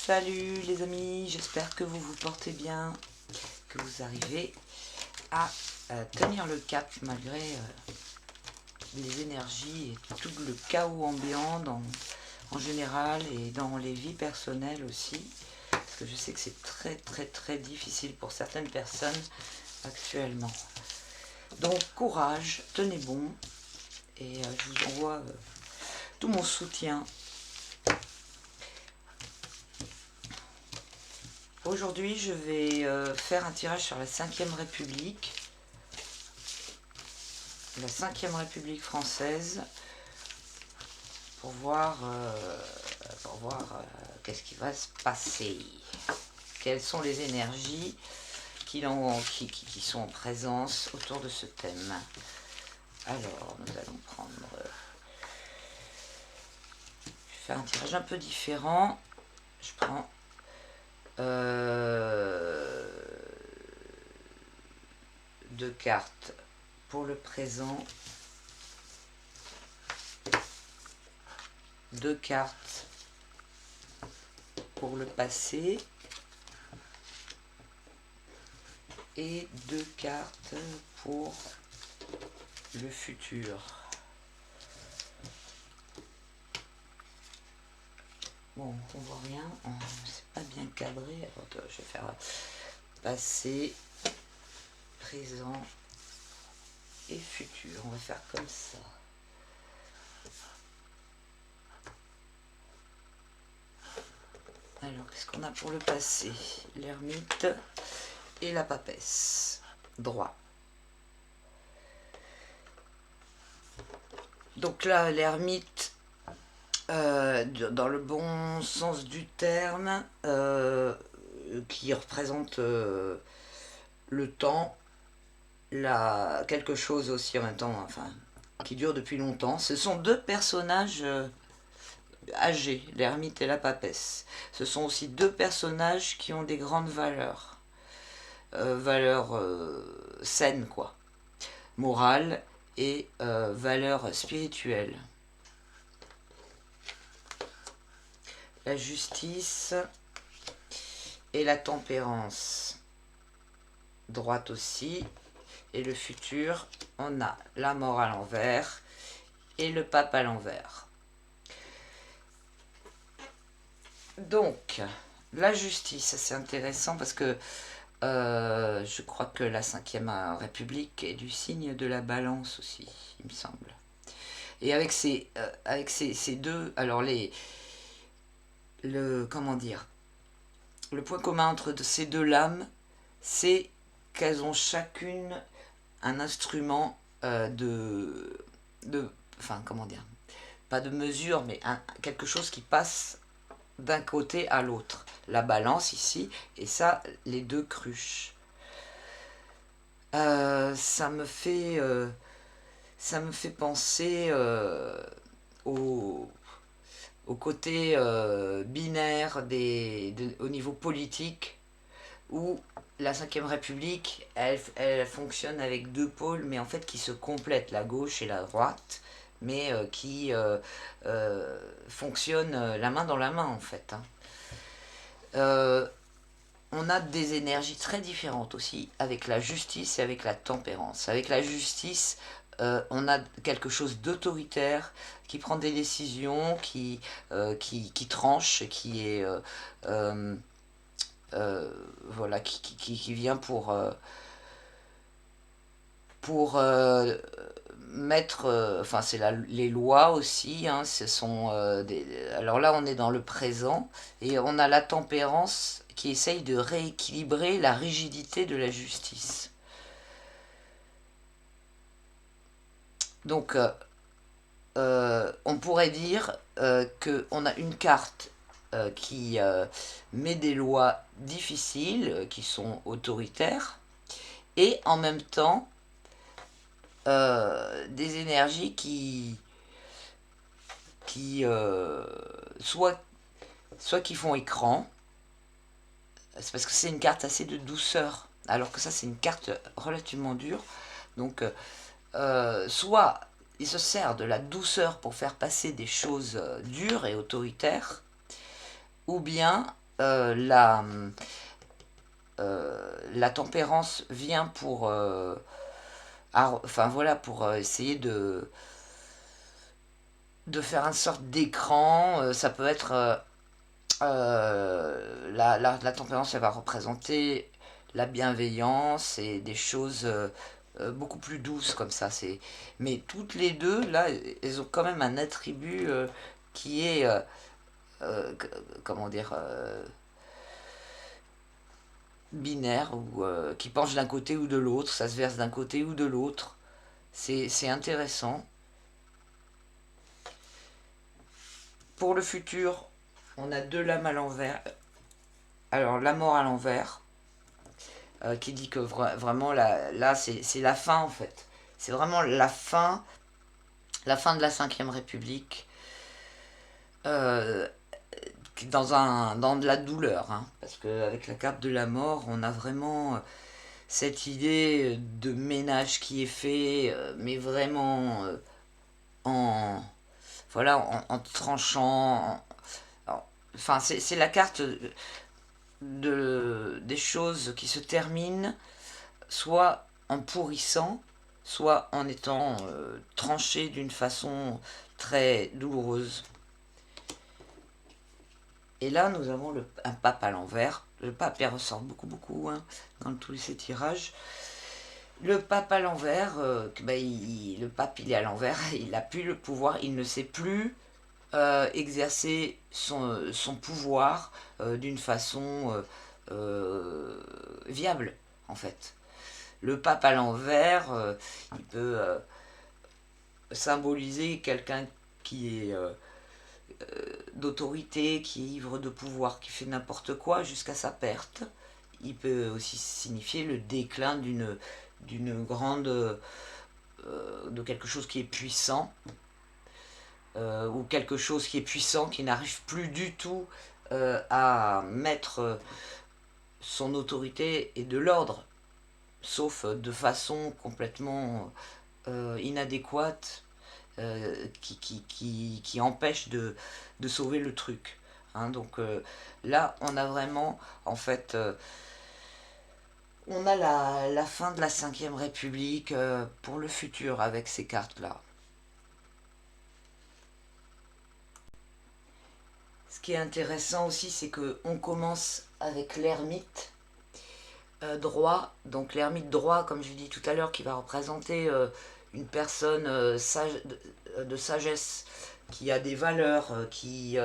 Salut les amis, j'espère que vous vous portez bien, que vous arrivez à tenir le cap malgré les énergies et tout le chaos ambiant en général et dans les vies personnelles aussi. Parce que je sais que c'est très difficile pour certaines personnes actuellement. Donc courage, tenez bon et je vous envoie tout mon soutien. Aujourd'hui, je vais faire un tirage sur la 5e République, la 5e République française, pour voir qu'est-ce qui va se passer. Quelles sont les énergies qui sont en présence autour de ce thème. Alors, nous allons prendre... je vais faire un tirage un peu différent. Je prends... deux cartes pour le présent, deux cartes pour le passé et deux cartes pour le futur. Bon, on voit rien, c'est pas bien cadré. Alors, je vais faire passé, présent et futur. On va faire comme ça. Alors, qu'est-ce qu'on a pour le passé? L'ermite et la papesse. Droit. Donc là, l'ermite, dans le bon sens du terme, qui représente le temps, quelque chose aussi en même temps, enfin, qui dure depuis longtemps. Ce sont deux personnages âgés, l'ermite et la papesse. Ce sont aussi deux personnages qui ont des grandes valeurs. Valeurs saines, quoi. Morales et valeurs spirituelles. La justice et la tempérance. Droite aussi. Et le futur, on a la mort à l'envers et le pape à l'envers. Donc, la justice, c'est intéressant parce que je crois que la 5e République est du signe de la balance aussi, il me semble. Et avec ces deux, alors comment dire, le point commun entre ces deux lames, c'est qu'elles ont chacune un instrument enfin comment dire, pas de mesure, mais quelque chose qui passe d'un côté à l'autre. La balance ici, et ça, les deux cruches. Ça me fait penser au côté binaire au niveau politique, où la 5e République, elle fonctionne avec deux pôles, mais en fait qui se complètent, la gauche et la droite, mais qui fonctionnent la main dans la main, en fait. On a des énergies très différentes aussi avec la justice et avec la tempérance. Avec la justice, on a quelque chose d'autoritaire qui prend des décisions, qui tranche, qui est voilà, qui vient pour mettre, enfin c'est les lois aussi, hein, ce sont alors là on est dans le présent et on a la tempérance qui essaye de rééquilibrer la rigidité de la justice. Donc on pourrait dire qu'on a une carte qui met des lois difficiles, qui sont autoritaires, et en même temps des énergies qui soit qui font écran, c'est parce que c'est une carte assez de douceur, alors que ça c'est une carte relativement dure, donc soit il se sert de la douceur pour faire passer des choses dures et autoritaires, ou bien la, la tempérance vient pour, enfin voilà, pour essayer de faire une sorte d'écran. Ça peut être la tempérance, elle va représenter la bienveillance et des choses beaucoup plus douces comme ça. Mais toutes les deux, là, elles ont quand même un attribut qui est, euh, comment dire, binaire, ou qui penche d'un côté ou de l'autre, ça se verse d'un côté ou de l'autre. C'est intéressant. Pour le futur, on a deux lames à l'envers. Alors, la mort à l'envers, qui dit que vraiment là c'est la fin en fait. C'est vraiment la fin de la Cinquième République, euh, dans de la douleur. Hein, parce qu'avec la carte de la mort, on a vraiment cette idée de ménage qui est fait, mais vraiment en, voilà, en tranchant. Enfin, c'est la carte des choses qui se terminent soit en pourrissant, soit en étant tranché d'une façon très douloureuse. Et là, nous avons un pape à l'envers. Le pape, il ressort beaucoup hein, dans tous ces tirages. Le pape à l'envers, le pape, il est à l'envers, il n'a plus le pouvoir, il ne sait plus exercer son pouvoir d'une façon viable, en fait. Le pape à l'envers, il peut symboliser quelqu'un qui est d'autorité, qui est ivre de pouvoir, qui fait n'importe quoi jusqu'à sa perte. Il peut aussi signifier le déclin d'une grande de quelque chose qui est puissant, ou quelque chose qui est puissant qui n'arrive plus du tout à mettre son autorité et de l'ordre, sauf de façon complètement inadéquate, qui empêche de sauver le truc. Hein, donc là, on a vraiment, en fait, on a la fin de la Cinquième République pour le futur avec ces cartes-là. Ce qui est intéressant aussi, c'est qu'on commence avec l'ermite droit. Donc l'ermite droit, comme je l'ai dit tout à l'heure, qui va représenter une personne de sagesse, qui a des valeurs, qui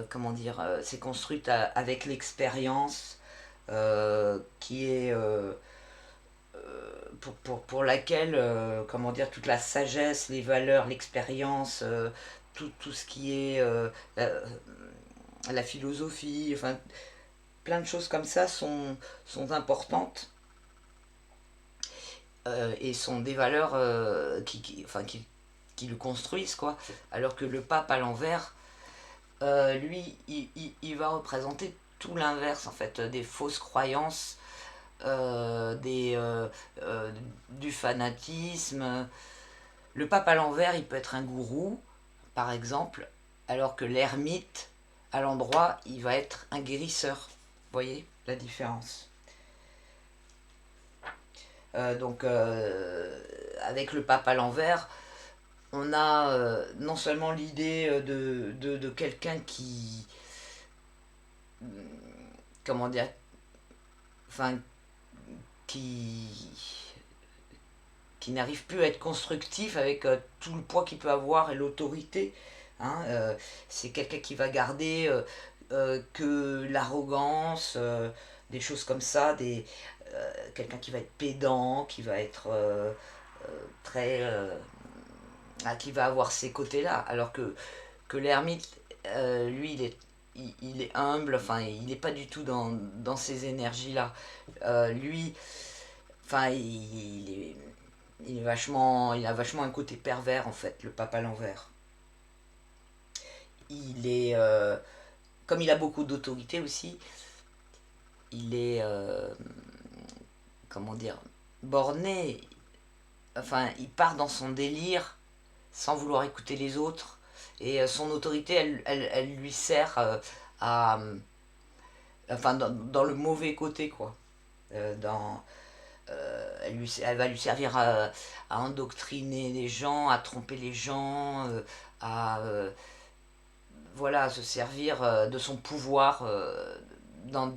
comment dire, s'est construite avec l'expérience, qui est pour laquelle, comment dire, toute la sagesse, les valeurs, l'expérience, tout ce qui est la philosophie, enfin, plein de choses comme ça sont importantes et sont des valeurs qui le construisent, quoi. Alors que le pape à l'envers, lui, il va représenter tout l'inverse, en fait, des fausses croyances, du fanatisme. Le pape à l'envers, il peut être un gourou, par exemple, alors que l'ermite, à l'endroit, il va être un guérisseur. Vous voyez la différence. Donc, avec le pape à l'envers, on a non seulement l'idée de quelqu'un qui, comment dire, enfin, qui, qui n'arrive plus à être constructif avec tout le poids qu'il peut avoir et l'autorité. Hein, c'est quelqu'un qui va garder que l'arrogance, des choses comme ça, quelqu'un qui va être pédant, qui va être très... qui va avoir ces côtés-là. Alors que l'ermite, lui, il est humble, enfin, il n'est pas du tout dans ces énergies-là. Lui, enfin, il a vachement un côté pervers, en fait, le pape à l'envers. Il est, comme il a beaucoup d'autorité aussi, il est, comment dire, borné. Enfin, il part dans son délire sans vouloir écouter les autres. Et son autorité, elle lui sert à, enfin dans le mauvais côté, quoi. Dans, elle va lui servir à endoctriner les gens, à tromper les gens, à voilà, à se servir de son pouvoir dans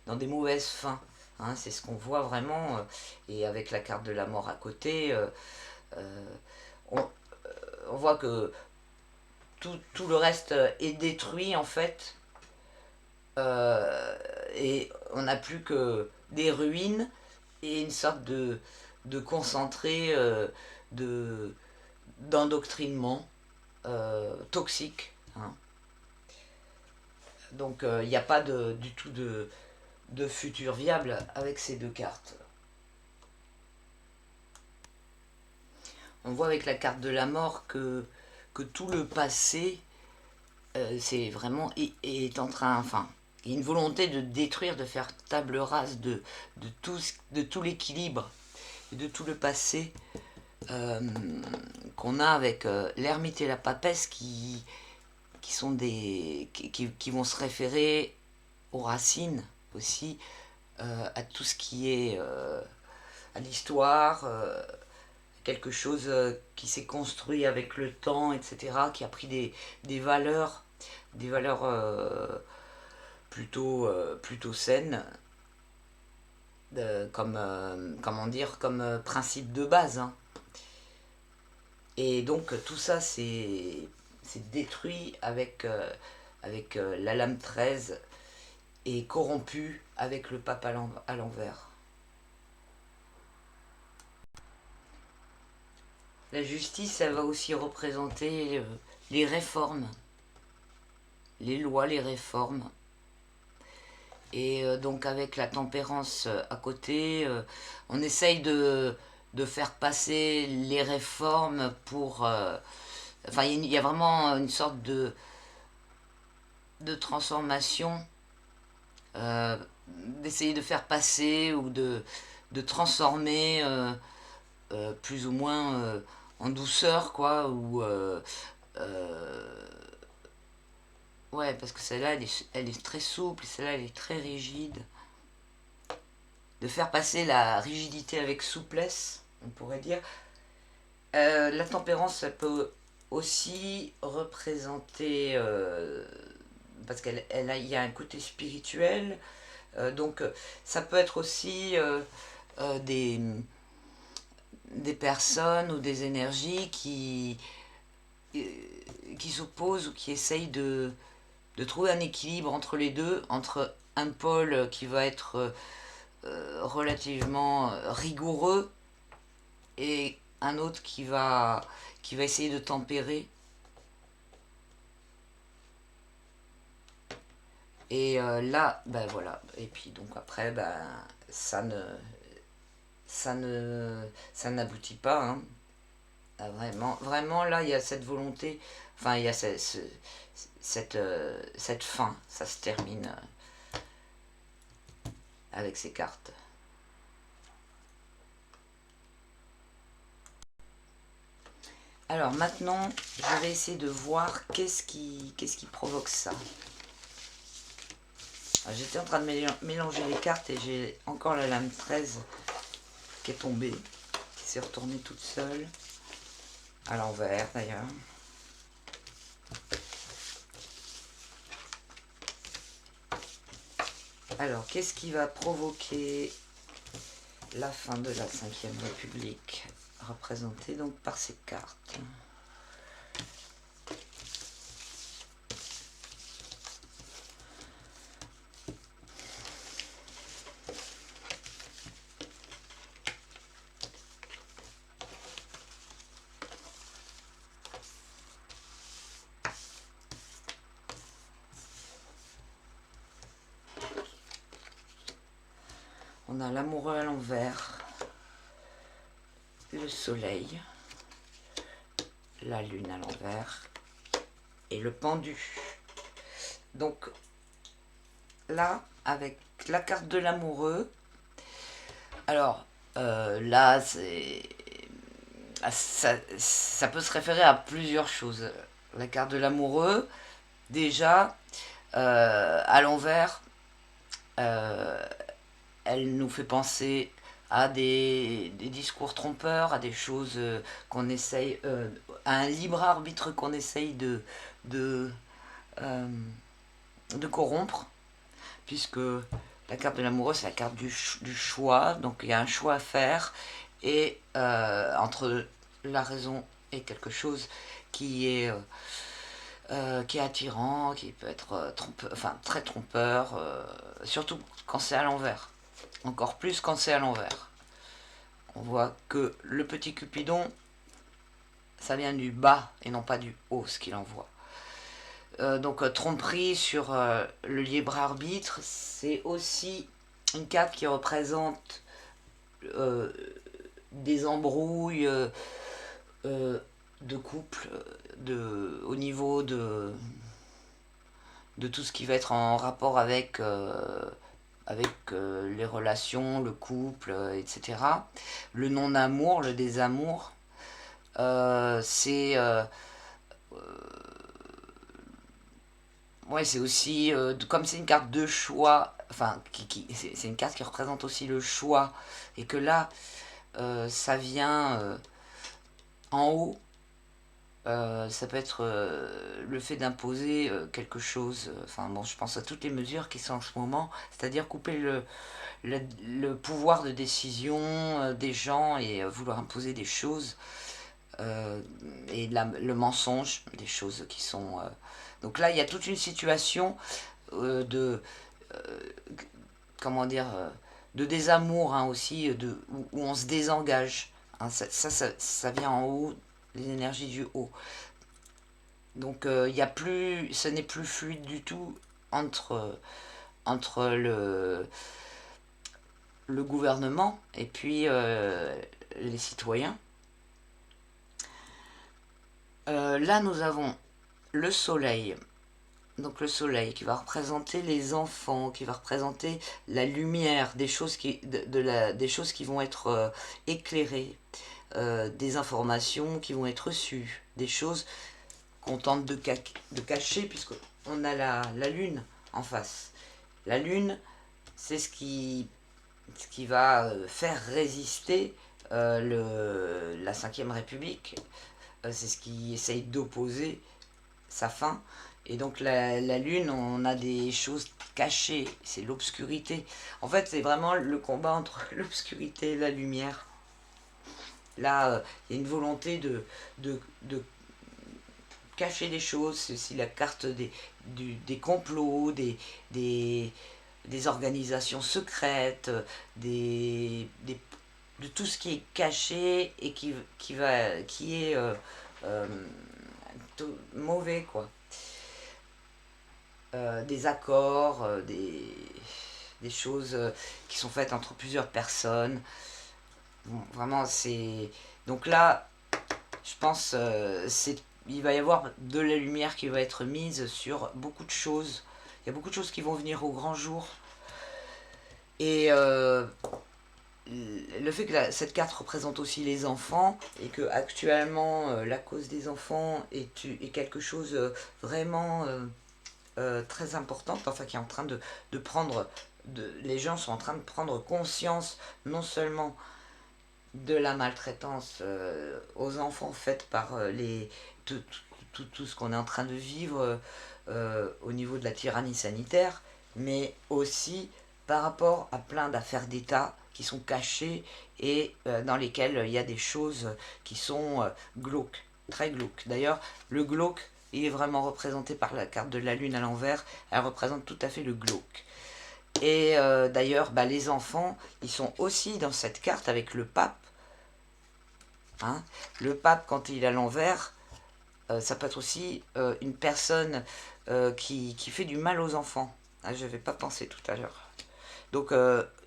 dans des mauvaises fins. Hein, c'est ce qu'on voit vraiment. Et avec la carte de la mort à côté, euh, on, on voit que tout le reste est détruit en fait. Et on n'a plus que des ruines et une sorte de concentré de, d'endoctrinement toxique. Hein. Donc il n'y a pas du tout de futur viable avec ces deux cartes. On voit avec la carte de la mort que tout le passé, c'est vraiment est en train, enfin, il y a une volonté de détruire, de faire table rase de tout l'équilibre et de tout le passé euh, qu'on a avec l'ermite et la papesse qui sont qui vont se référer aux racines aussi, à tout ce qui est à l'histoire, quelque chose qui s'est construit avec le temps, etc., qui a pris des valeurs plutôt saines, comme, comment dire, comme principe de base. Hein. Et donc tout ça, c'est détruit avec la lame 13 et corrompu avec le pape à l'envers. La justice, elle va aussi représenter les réformes, les lois, les réformes. Et donc avec la tempérance à côté, on essaye de faire passer les réformes pour... enfin, il y a vraiment une sorte de transformation, d'essayer de faire passer ou de transformer plus ou moins en douceur, quoi, ou... ouais, parce que celle-là, elle est très souple, celle-là, elle est très rigide. De faire passer la rigidité avec souplesse, on pourrait dire. La tempérance, ça peut aussi représenter, parce il y a un côté spirituel, donc ça peut être aussi des personnes ou des énergies qui s'opposent ou qui essayent de trouver un équilibre entre les deux, entre un pôle qui va être relativement rigoureux et un autre qui va essayer de tempérer. Et là, ben voilà. Et puis donc après, ben ça ne, ça n'aboutit pas. Hein. Ah, vraiment, vraiment là, il y a cette volonté. Enfin, il y a cette fin. Ça se termine avec ces cartes. Alors maintenant, je vais essayer de voir qu'est-ce qui provoque ça. J'étais en train de mélanger les cartes et j'ai encore la lame 13 qui est tombée, qui s'est retournée toute seule, à l'envers d'ailleurs. Alors, qu'est-ce qui va provoquer la fin de la 5e République, représentée donc par ces cartes? On a l'amoureux à l'envers, le soleil, la lune à l'envers et le pendu. Donc là, avec la carte de l'amoureux, alors là, ça peut se référer à plusieurs choses. La carte de l'amoureux, déjà, à l'envers, Euh, Elle nous fait penser à des discours trompeurs, à des choses qu'on essaye, à un libre arbitre qu'on essaye de, euh, de corrompre, puisque la carte de l'amoureux, c'est la carte du choix, donc il y a un choix à faire, et entre la raison et quelque chose qui est attirant, qui peut être enfin, très trompeur, surtout quand c'est à l'envers. Encore plus quand c'est à l'envers. On voit que le petit Cupidon, ça vient du bas et non pas du haut, ce qu'il envoie. Donc tromperie sur le libre arbitre, c'est aussi une carte qui représente euh, des embrouilles de couple, au niveau de tout ce qui va être en rapport avec les relations, le couple, etc. Le non-amour, le désamour, c'est ouais, c'est aussi comme c'est une carte de choix, enfin c'est une carte qui représente aussi le choix et que là ça vient en haut. Ça peut être le fait d'imposer quelque chose. Enfin bon, je pense à toutes les mesures qui sont en ce moment, c'est-à-dire couper le pouvoir de décision des gens et vouloir imposer des choses et le mensonge, des choses qui sont. Donc là, il y a toute une situation de comment dire de désamour hein, aussi, où on se désengage. Hein, ça vient en haut, les énergies du haut. Donc y a plus, ce n'est plus fluide du tout entre le gouvernement et puis les citoyens. Là, nous avons le soleil. Donc le soleil qui va représenter les enfants, qui va représenter la lumière, des choses des choses qui vont être éclairées, des informations qui vont être reçues, des choses qu'on tente de cacher puisqu'on a la lune en face. La lune, c'est ce qui va faire résister la Ve République. C'est ce qui essaye d'opposer sa fin. Et donc la lune, on a des choses cachées, c'est l'obscurité. En fait, c'est vraiment le combat entre l'obscurité et la lumière. Là, il y a une volonté de cacher des choses, c'est aussi la carte des complots, des organisations secrètes, de tout ce qui est caché et qui est euh, mauvais, quoi. Des accords, des choses qui sont faites entre plusieurs personnes. Bon, vraiment, c'est. Donc là, je pense il va y avoir de la lumière qui va être mise sur beaucoup de choses. Il y a beaucoup de choses qui vont venir au grand jour. Et le fait que cette carte représente aussi les enfants et que actuellement la cause des enfants est quelque chose vraiment très importante, enfin qui est en train de prendre, les gens sont en train de prendre conscience non seulement de la maltraitance aux enfants faite par tout ce qu'on est en train de vivre au niveau de la tyrannie sanitaire, mais aussi par rapport à plein d'affaires d'État qui sont cachées et dans lesquelles il y a des choses qui sont glauques, très glauques. D'ailleurs, le glauque il est vraiment représenté par la carte de la lune à l'envers, elle représente tout à fait le glauque. Et d'ailleurs, bah, les enfants, ils sont aussi dans cette carte avec le pape. Hein. Le pape, quand il est à l'envers, ça peut être aussi une personne qui fait du mal aux enfants. Ah, je n'avais pas pensé tout à l'heure. Donc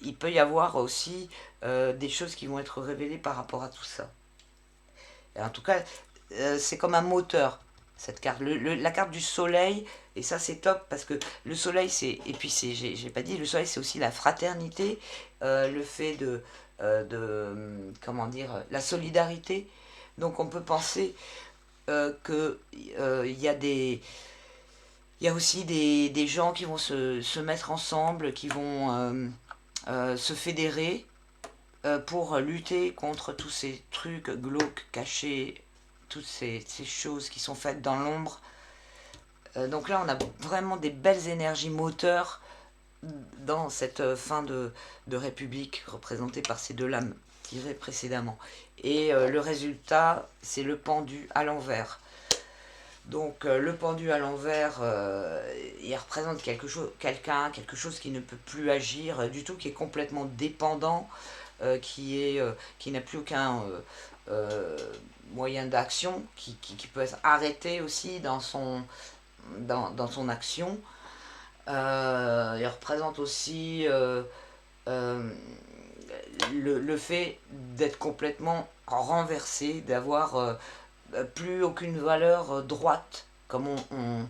il peut y avoir aussi des choses qui vont être révélées par rapport à tout ça. Et en tout cas, c'est comme un moteur, cette carte. La carte du soleil, et ça c'est top parce que le soleil c'est. Et puis j'ai pas dit, le soleil c'est aussi la fraternité, le fait comment dire, la solidarité. Donc on peut penser qu'il y a Il y a aussi des gens qui vont se mettre ensemble, qui vont se fédérer pour lutter contre tous ces trucs glauques, cachés, toutes ces choses qui sont faites dans l'ombre. Donc là, on a vraiment des belles énergies moteurs dans cette fin de République représentée par ces deux lames tirées précédemment. Et le résultat, c'est le pendu à l'envers. Donc le pendu à l'envers, il représente quelque chose qui ne peut plus agir du tout, qui est complètement dépendant, qui n'a plus aucun moyen d'action, qui peut être arrêté aussi dans son action. Il représente aussi le fait d'être complètement renversé, d'avoir plus aucune valeur droite, comme on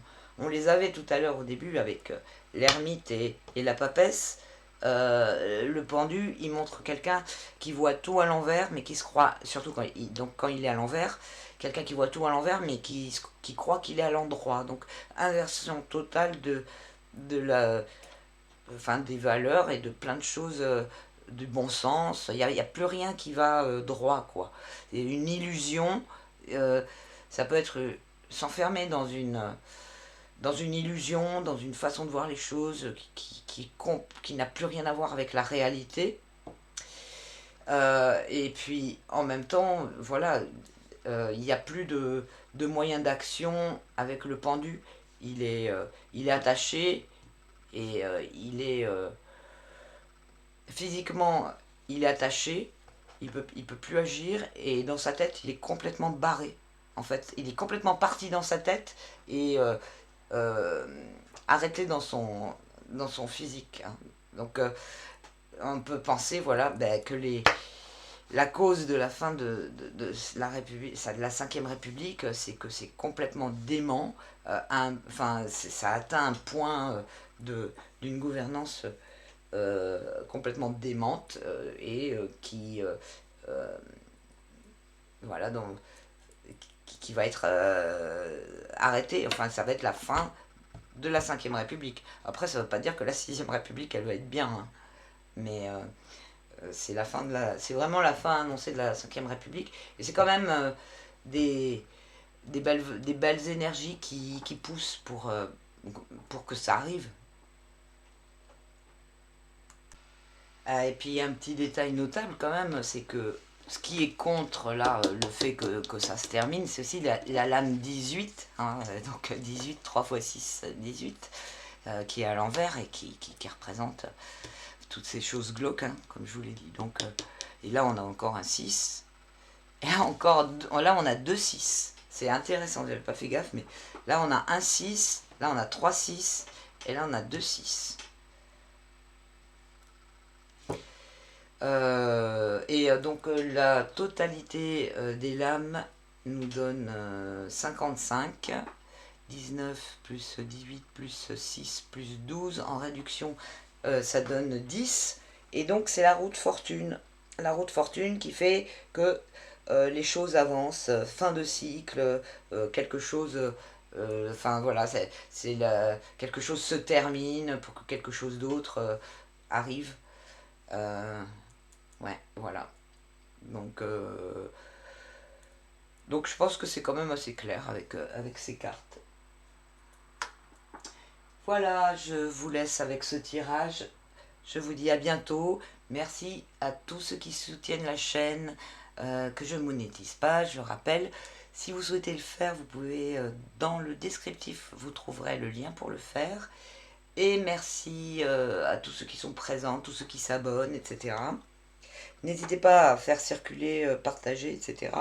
les avait tout à l'heure au début avec l'ermite et la papesse. Le pendu, il montre quelqu'un qui voit tout à l'envers, mais qui se croit, surtout quand il est à l'envers, quelqu'un qui voit tout à l'envers, mais qui croit qu'il est à l'endroit. Donc, inversion totale des valeurs et de plein de choses, du bon sens. Il n'y a plus rien qui va droit, quoi. C'est une illusion. Ça peut être s'enfermer dans une illusion, dans une façon de voir les choses qui n'a plus rien à voir avec la réalité. Et puis en même temps, voilà, il n'y a plus de moyens d'action avec le pendu. Il est attaché et physiquement, il est attaché. Il peut plus agir et dans sa tête, il est complètement barré. En fait, il est complètement parti dans sa tête et arrêté dans son physique. Hein. Donc, on peut penser, voilà, que la cause de la fin de la République, de la 5e République, c'est que c'est complètement dément. Ça atteint un point d'une gouvernance complètement démente et voilà, donc, qui va être arrêtée. Enfin, ça va être la fin de la 5e République. Après, ça ne veut pas dire que la 6e République, elle va être bien. Hein. Mais c'est vraiment la fin annoncée de la 5e République. Et c'est quand même des belles énergies qui poussent pour que ça arrive. Et puis un petit détail notable quand même, c'est que ce qui est contre là, le fait que ça se termine, c'est aussi la lame 18, hein, donc 18, 3 x 6, 18, qui est à l'envers et qui représente toutes ces choses glauques, hein, comme je vous l'ai dit. Donc, et là on a encore un 6, et là on a 2 6. C'est intéressant, j'avais pas fait gaffe, mais là on a un 6, là on a 3 6, et là on a 2 6. Donc la totalité des lames nous donne 55, 19 plus 18 plus 6 plus 12, en réduction ça donne 10, et donc c'est la roue de fortune. La roue de fortune qui fait que les choses avancent, fin de cycle, quelque chose... voilà, quelque chose se termine pour que quelque chose d'autre arrive. Ouais, voilà. Donc je pense que c'est quand même assez clair avec ces cartes. Voilà, je vous laisse avec ce tirage. Je vous dis à bientôt. Merci à tous ceux qui soutiennent la chaîne, que je ne monétise pas, je le rappelle. Si vous souhaitez le faire, vous pouvez, dans le descriptif, vous trouverez le lien pour le faire. Et merci à tous ceux qui sont présents, tous ceux qui s'abonnent, etc. N'hésitez pas à faire circuler, partager, etc.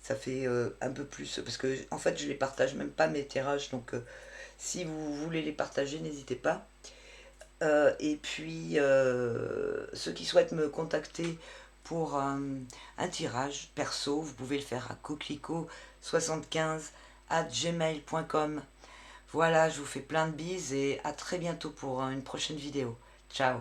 Ça fait un peu plus, parce que en fait je les partage même pas mes tirages, donc si vous voulez les partager, n'hésitez pas. Et puis ceux qui souhaitent me contacter pour un tirage perso, vous pouvez le faire à coquelicot75@gmail.com. Voilà, je vous fais plein de bises et à très bientôt pour une prochaine vidéo. Ciao.